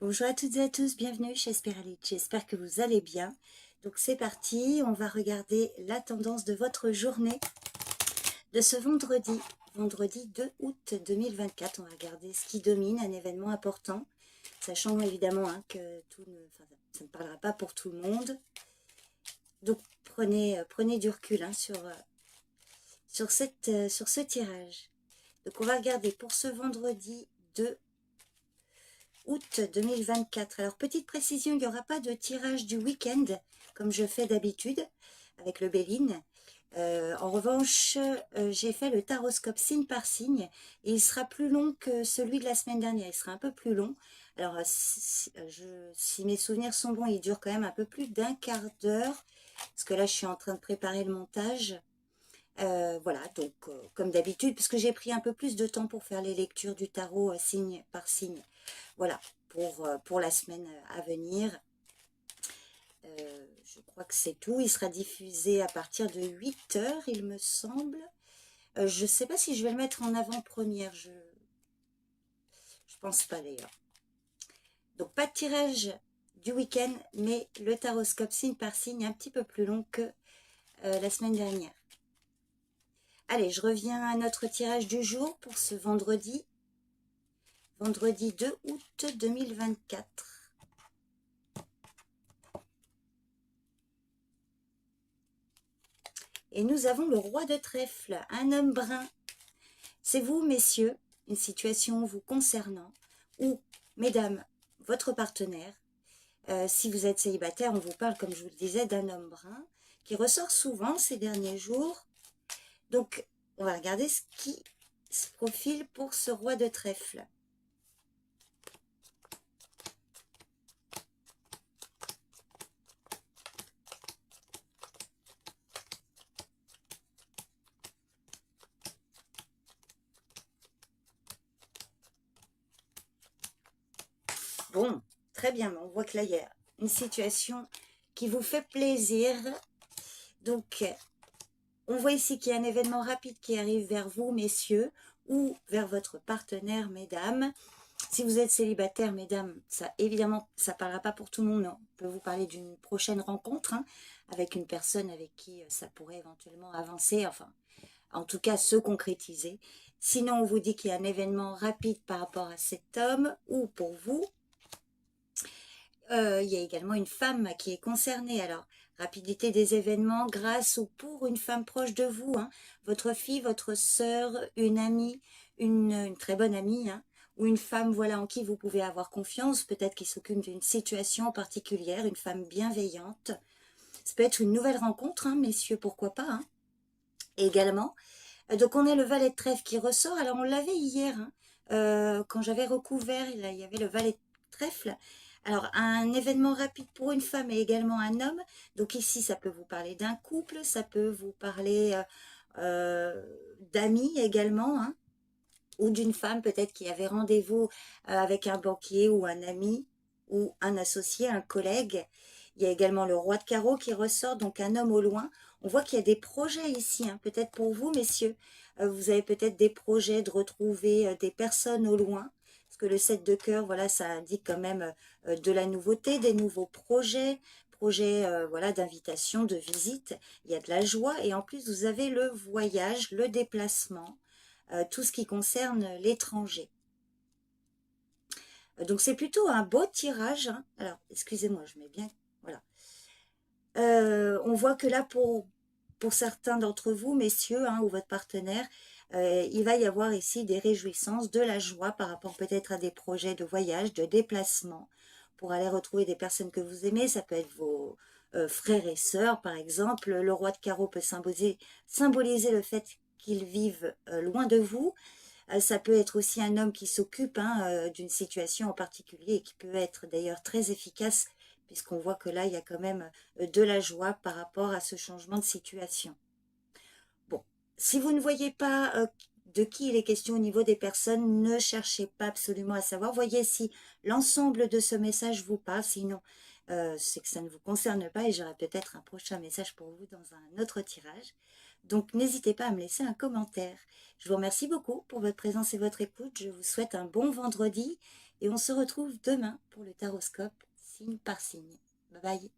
Bonjour à toutes et à tous, bienvenue chez Espéralite, j'espère que vous allez bien. Donc c'est parti, on va regarder la tendance de votre journée de ce vendredi 2 août 2024. On va regarder ce qui domine, un événement important, sachant évidemment que ça ne parlera pas pour tout le monde. Donc prenez du recul sur ce tirage. Donc on va regarder pour ce vendredi 2 août 2024. Alors, petite précision, il n'y aura pas de tirage du week-end, comme je fais d'habitude, avec le Béline. En revanche, j'ai fait le taroscope signe par signe, et il sera plus long que celui de la semaine dernière. Il sera un peu plus long. Alors, si mes souvenirs sont bons, il dure quand même un peu plus d'un quart d'heure, parce que là, je suis en train de préparer le montage. Voilà, donc comme d'habitude, parce que j'ai pris un peu plus de temps pour faire les lectures du tarot signe par signe. Voilà, pour la semaine à venir. Je crois que c'est tout. Il sera diffusé à partir de 8 heures, il me semble. Je ne sais pas si je vais le mettre en avant-première. Je pense pas d'ailleurs. Donc, pas de tirage du week-end, mais le taroscope signe par signe un petit peu plus long que la semaine dernière. Allez, je reviens à notre tirage du jour pour ce vendredi 2 août 2024. Et nous avons le roi de trèfle, un homme brun. C'est vous, messieurs, une situation vous concernant, ou, mesdames, votre partenaire. Si vous êtes célibataire, on vous parle, comme je vous le disais, d'un homme brun qui ressort souvent ces derniers jours. Donc, on va regarder ce qui se profile pour ce roi de trèfle. Bon, très bien, on voit que là, il y a une situation qui vous fait plaisir. Donc, on voit ici qu'il y a un événement rapide qui arrive vers vous, messieurs, ou vers votre partenaire, mesdames. Si vous êtes célibataire, mesdames, ça évidemment, ça ne parlera pas pour tout le monde. On peut vous parler d'une prochaine rencontre avec une personne avec qui ça pourrait éventuellement avancer, enfin, en tout cas se concrétiser. Sinon, on vous dit qu'il y a un événement rapide par rapport à cet homme ou pour vous. Il y a également une femme qui est concernée. Alors, rapidité des événements grâce ou pour une femme proche de vous. Votre fille, votre sœur, une amie, une très bonne amie, ou une femme voilà, en qui vous pouvez avoir confiance, peut-être qui s'occupe d'une situation particulière, une femme bienveillante. Ça peut être une nouvelle rencontre, messieurs, pourquoi pas. Et également, donc on a le valet de trèfle qui ressort. Alors on l'avait hier, quand j'avais recouvert, il y avait le valet de trèfle. Alors un événement rapide pour une femme et également un homme. Donc ici ça peut vous parler d'un couple, ça peut vous parler d'amis également, ou d'une femme peut-être qui avait rendez-vous avec un banquier ou un ami ou un associé, un collègue. Il y a également le roi de carreau qui ressort, donc un homme au loin. On voit qu'il y a des projets ici, peut-être pour vous, messieurs. Vous avez peut-être des projets de retrouver des personnes au loin. Parce que le 7 de cœur, voilà, ça indique quand même de la nouveauté, des nouveaux projets voilà, d'invitation, de visite. Il y a de la joie et en plus, vous avez le voyage, le déplacement, tout ce qui concerne l'étranger. Donc c'est plutôt un beau tirage. Alors, excusez-moi, je mets bien. Voilà. On voit que là, pour certains d'entre vous, messieurs, ou votre partenaire, il va y avoir ici des réjouissances, de la joie par rapport peut-être à des projets de voyage, de déplacement, pour aller retrouver des personnes que vous aimez. Ça peut être vos frères et sœurs, par exemple. Le roi de carreau peut symboliser le fait qu'ils vivent loin de vous. Ça peut être aussi un homme qui s'occupe d'une situation en particulier et qui peut être d'ailleurs très efficace puisqu'on voit que là, il y a quand même de la joie par rapport à ce changement de situation. Bon, si vous ne voyez pas de qui il est question au niveau des personnes, ne cherchez pas absolument à savoir. Voyez si l'ensemble de ce message vous parle, sinon c'est que ça ne vous concerne pas et j'aurai peut-être un prochain message pour vous dans un autre tirage. Donc n'hésitez pas à me laisser un commentaire. Je vous remercie beaucoup pour votre présence et votre écoute. Je vous souhaite un bon vendredi Et on se retrouve demain pour le taroscope, signe par signe. Bye bye.